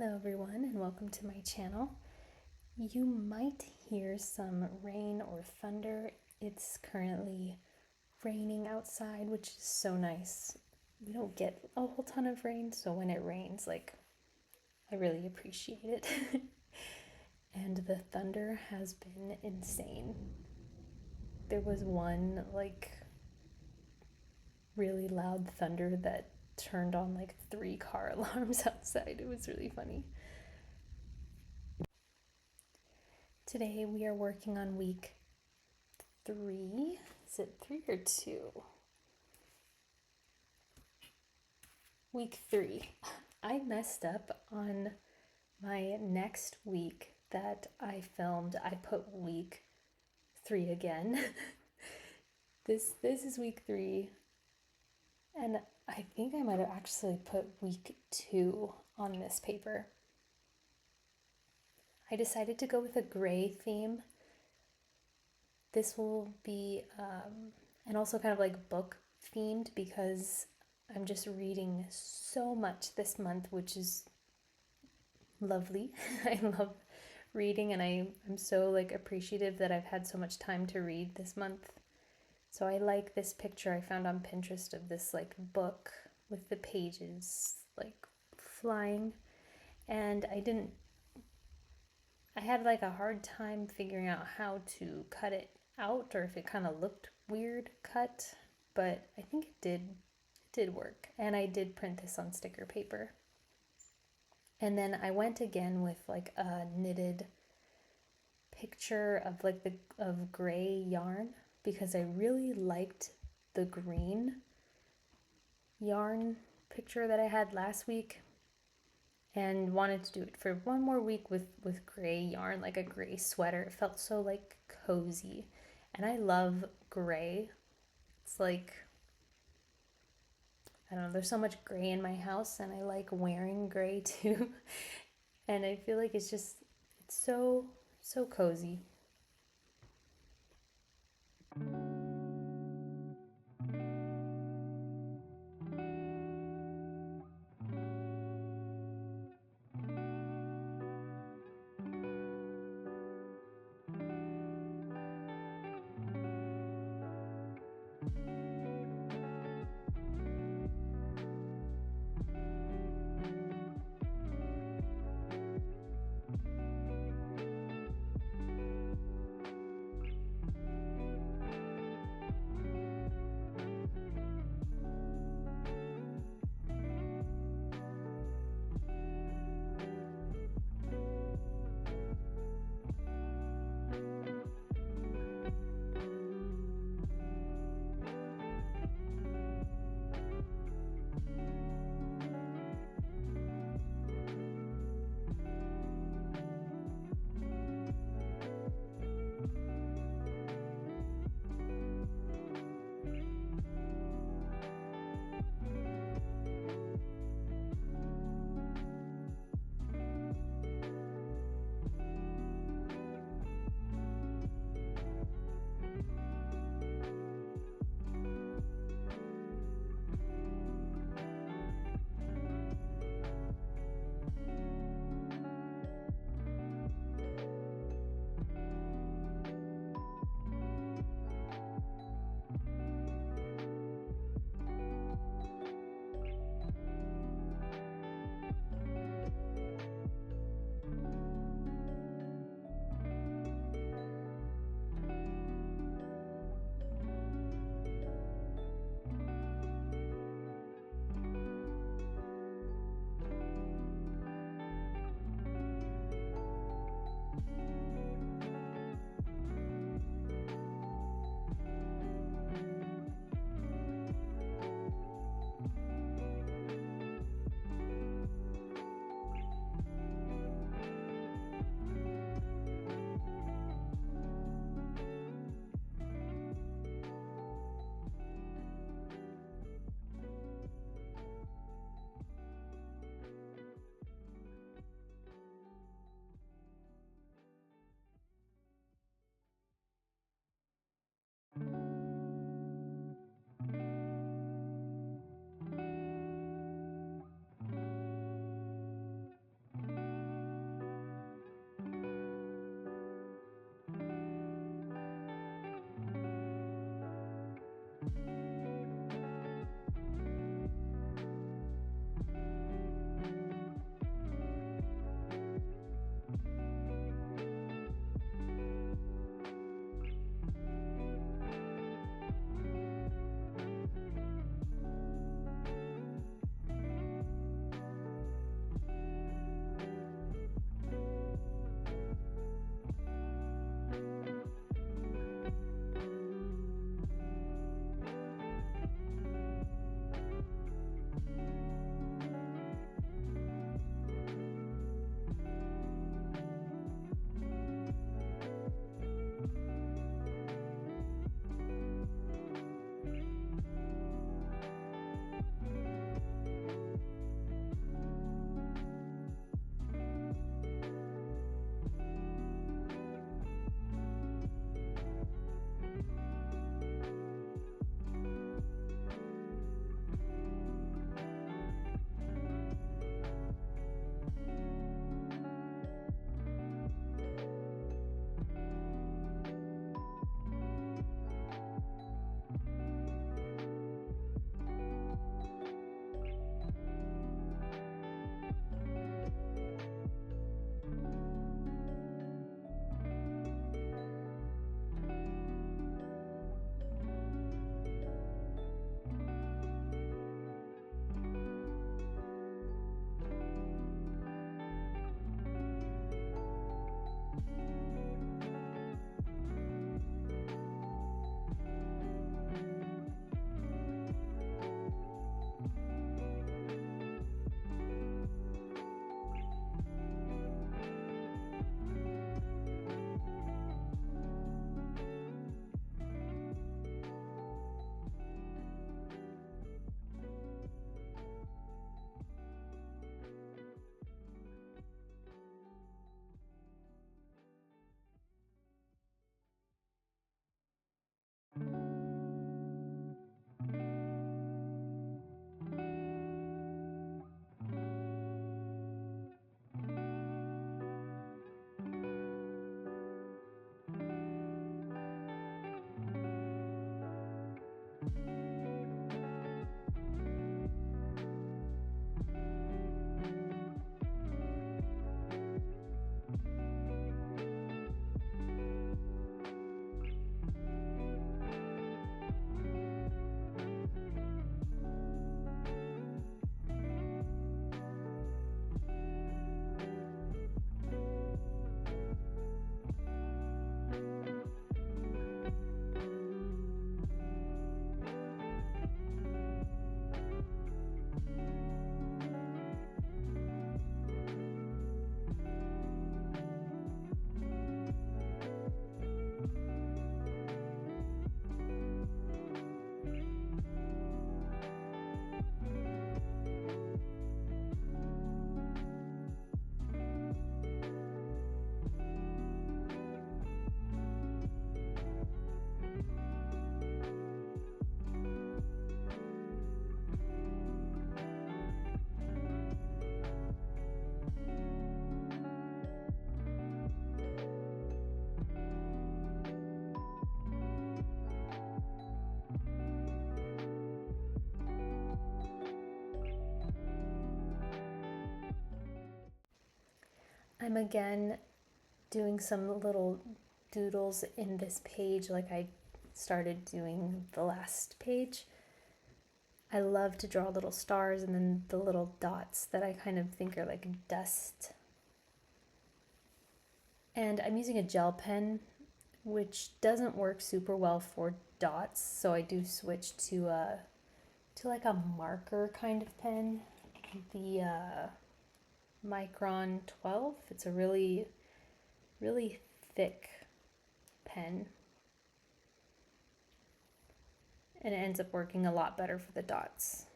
Hello everyone and welcome to my channel. You might hear some rain or thunder. It's currently raining outside, which is so nice. We don't get a whole ton of rain, so when it rains, I really appreciate it. And the thunder has been insane. There was one really loud thunder that turned on 3 car alarms outside. It was really funny. Today we are working on week 3. Is it 3 or 2? Week 3. I messed up on my next week that I filmed. I put week 3 again. This is week 3, and I think I might have actually put week 2 on this paper. I decided to go with a gray theme. This will be, and also kind of book themed because I'm just reading so much this month, which is lovely. I love reading and I'm so appreciative that I've had so much time to read this month. So I like this picture I found on Pinterest of this book with the pages flying, and I had a hard time figuring out how to cut it out or if it kind of looked weird cut, but I think it did work, and I did print this on sticker paper. And then I went again with a knitted picture of of gray yarn because I really liked the green yarn picture that I had last week and wanted to do it for one more week with gray yarn, like a gray sweater. It felt so cozy, and I love gray. It's I don't know, there's so much gray in my house and I like wearing gray too. And I feel like it's so cozy. I'm again doing some little doodles in this page like I started doing the last page. I love to draw little stars and then the little dots that I kind of think are like dust. And I'm using a gel pen, which doesn't work super well for dots, so I do switch to like a marker kind of pen, the Micron 12. It's a really thick pen, and it ends up working a lot better for the dots.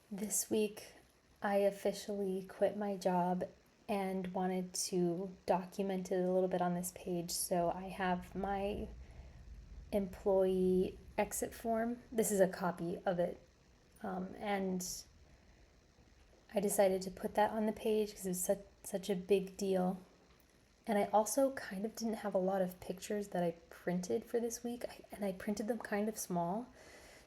This week, I officially quit my job and wanted to document it a little bit on this page. So I have my employee exit form. This is a copy of it. And I decided to put that on the page because it's such a big deal. And I also kind of didn't have a lot of pictures that I printed for this week, and I printed them kind of small.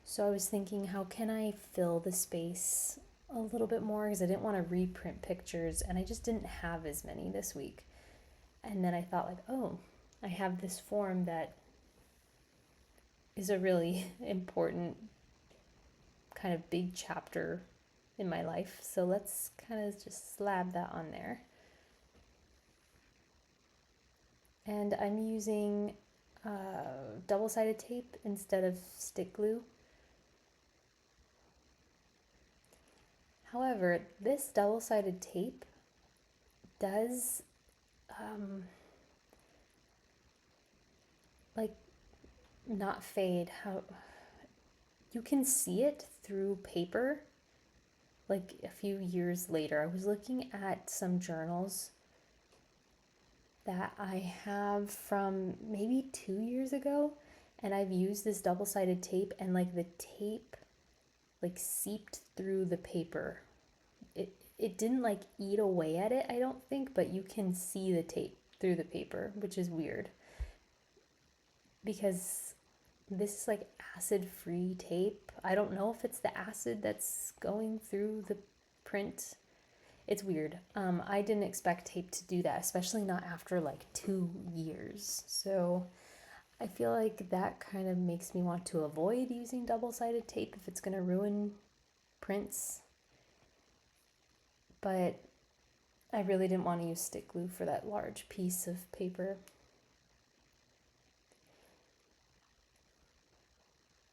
So I was thinking, how can I fill the space a little bit more? Because I didn't want to reprint pictures, and I just didn't have as many this week. And then I thought, like, oh, I have this form that is a really important kind of big chapter in my life. So let's kind of just slab that on there. And I'm using double-sided tape instead of stick glue. However, this double-sided tape does like not fade. How you can see it through paper like a few years later. I was looking at some journals that I have from maybe 2 years ago, and I've used this double-sided tape, and like the tape like seeped through the paper. It didn't like eat away at it, I don't think, but you can see the tape through the paper, which is weird because this is like acid-free tape. I don't know if it's the acid that's going through the print. It's weird. I didn't expect tape to do that, especially not after like 2 years. So I feel like that kind of makes me want to avoid using double-sided tape if it's going to ruin prints. But I really didn't want to use stick glue for that large piece of paper.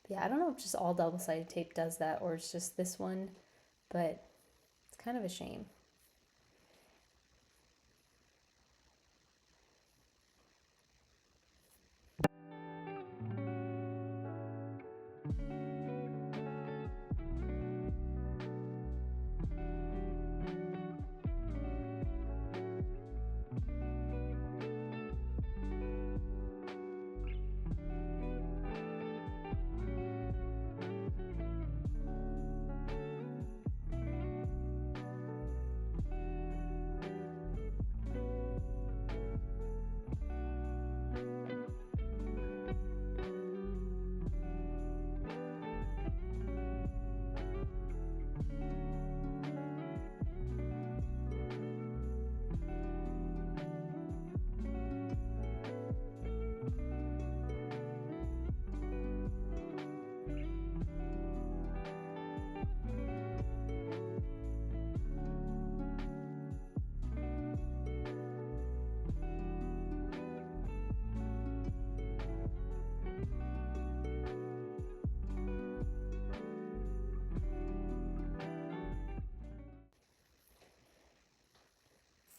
Yeah, I don't know if just all double-sided tape does that or it's just this one, but it's kind of a shame.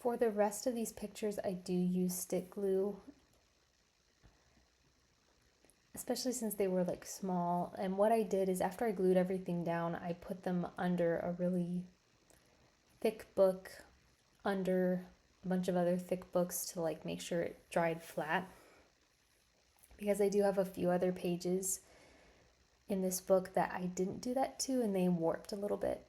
For the rest of these pictures, I do use stick glue, especially since they were like small. And what I did is after I glued everything down, I put them under a really thick book, under a bunch of other thick books to like make sure it dried flat. Because I do have a few other pages in this book that I didn't do that to and they warped a little bit.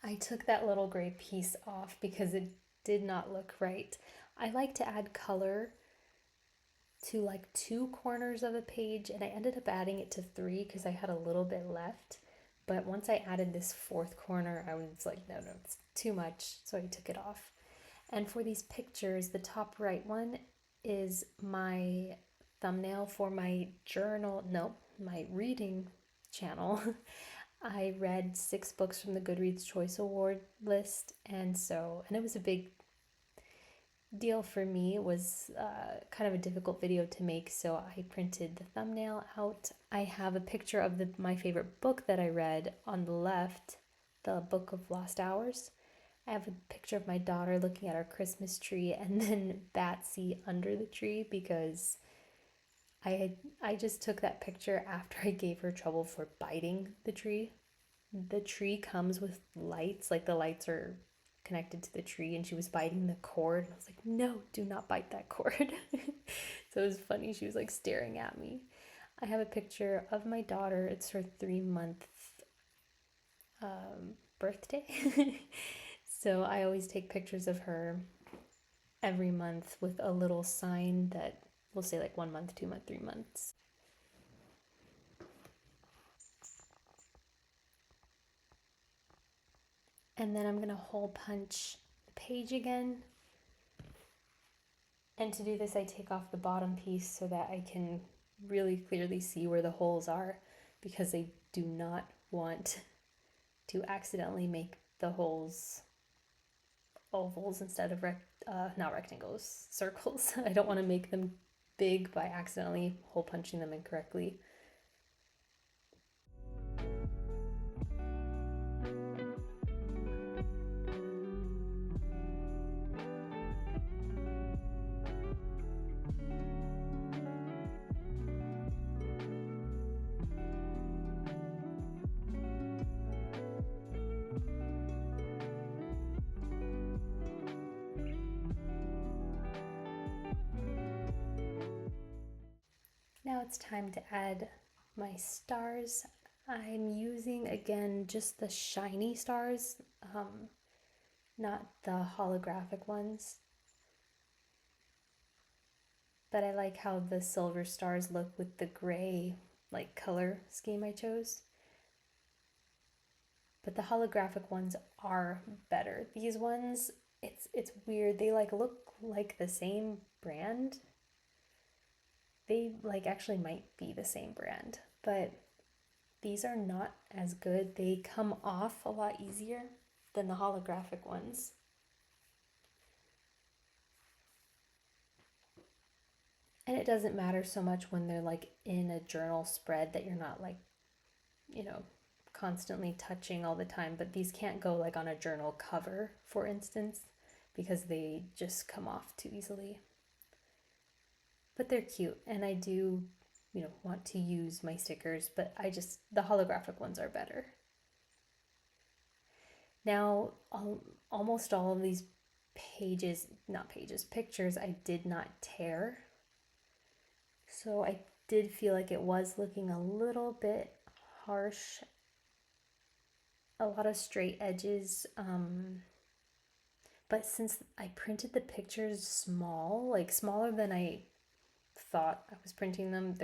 I took that little gray piece off because it did not look right. I like to add color to like 2 corners of a page and I ended up adding it to 3 because I had a little bit left. But once I added this 4th corner, I was like, no, it's too much. So I took it off. And for these pictures, the top right one is my thumbnail for my journal, no, my reading channel. I read 6 books from the Goodreads Choice Award list, and it was a big deal for me. It was kind of a difficult video to make, so I printed the thumbnail out. I have a picture of my favorite book that I read on the left, the Book of Lost Hours. I have a picture of my daughter looking at our Christmas tree, and then Batsy under the tree because I just took that picture after I gave her trouble for biting the tree. The tree comes with lights, like the lights are connected to the tree, and she was biting the cord. And I was like, no, do not bite that cord. So it was funny. She was like staring at me. I have a picture of my daughter. It's her 3-month birthday. So I always take pictures of her every month with a little sign that will say like 1 month, 2 months, 3 months. And then I'm going to hole punch the page again. And to do this, I take off the bottom piece so that I can really clearly see where the holes are because I do not want to accidentally make the holes ovals instead of not rectangles, circles. I don't want to make them big by accidentally hole punching them incorrectly. it's time to add my stars. I'm using again just the shiny stars, not the holographic ones. But I like how the silver stars look with the gray like color scheme I chose. But the holographic ones are better. These ones, it's weird. They like look like the same brand. They like actually might be the same brand, but these are not as good. They come off a lot easier than the holographic ones. And it doesn't matter so much when they're like in a journal spread that you're not like, you know, constantly touching all the time, but these can't go like on a journal cover, for instance, because they just come off too easily. But they're cute, and I do, want to use my stickers, but the holographic ones are better. Now, almost all of these pictures, I did not tear. So I did feel like it was looking a little bit harsh. A lot of straight edges. But since I printed the pictures small, like smaller than I thought I was printing them,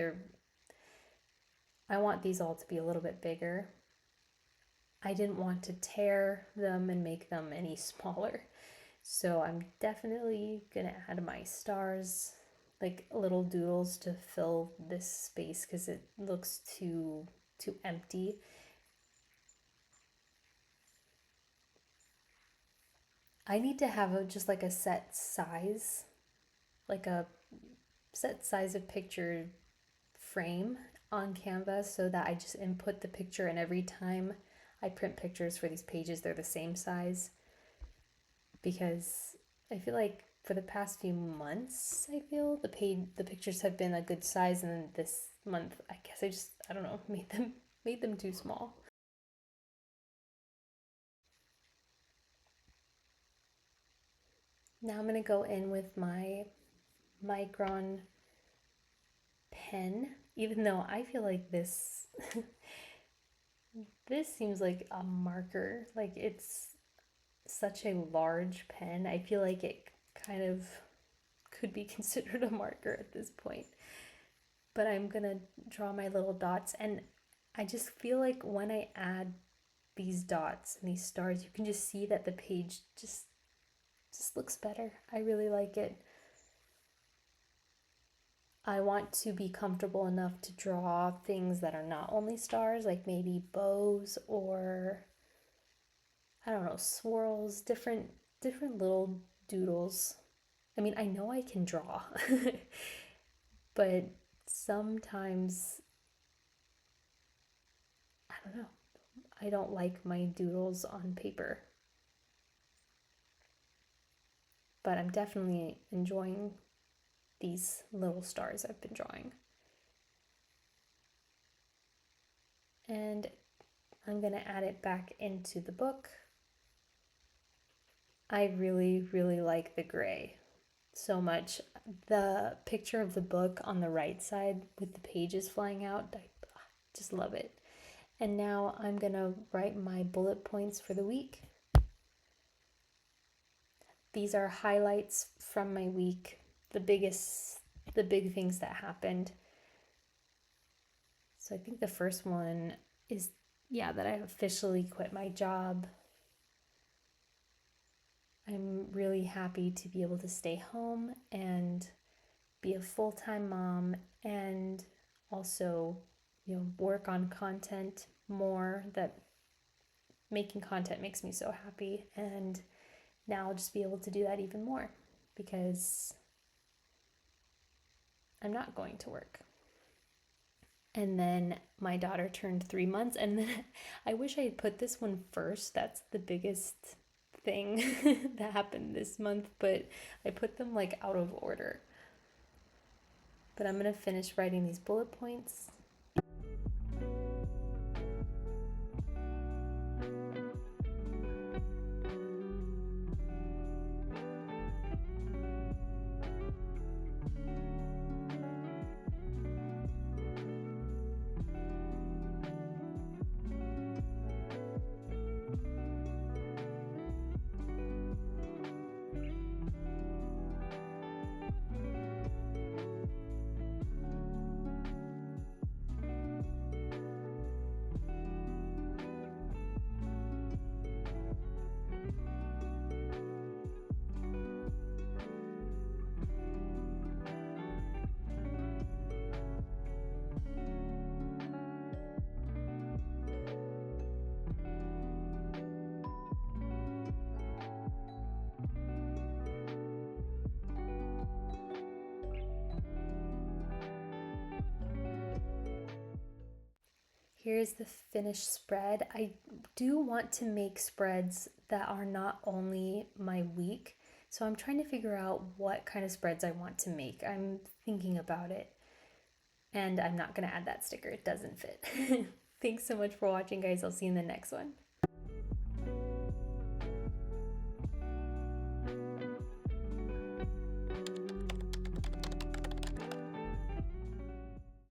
I want these all to be a little bit bigger. I didn't want to tear them and make them any smaller. So I'm definitely gonna add my stars, like little doodles to fill this space because it looks too empty. I need to have just like a set size, like a set size of picture frame on Canva so that I just input the picture, and every time I print pictures for these pages, they're the same size. Because I feel like for the past few months, the pictures have been a good size, and then this month, I guess I don't know, made them too small. Now I'm gonna go in with my Micron pen, even though I feel like this this seems like a marker. Like it's such a large pen. I feel like it kind of could be considered a marker at this point. But I'm gonna draw my little dots, and I just feel like when I add these dots and these stars, you can just see that the page just looks better. I really like it. I want to be comfortable enough to draw things that are not only stars, like maybe bows or I don't know, swirls, different little doodles. I mean, I know I can draw, but sometimes I don't know. I don't like my doodles on paper. But I'm definitely enjoying these little stars I've been drawing. And I'm going to add it back into the book. I really, really like the gray so much. The picture of the book on the right side with the pages flying out, I just love it. And now I'm going to write my bullet points for the week. These are highlights from my week, the big things that happened. So I think the first one is, that I officially quit my job. I'm really happy to be able to stay home and be a full-time mom, and also, work on content more. That making content makes me so happy, and now I'll just be able to do that even more because I'm not going to work. And then my daughter turned 3 months, and then I wish I had put this one first. That's the biggest thing that happened this month, but I put them like out of order. But I'm gonna finish writing these bullet points. Here's the finished spread. I do want to make spreads that are not only my week, so I'm trying to figure out what kind of spreads I want to make. I'm thinking about it, and I'm not going to add that sticker. It doesn't fit. Thanks so much for watching, guys. I'll see you in the next one.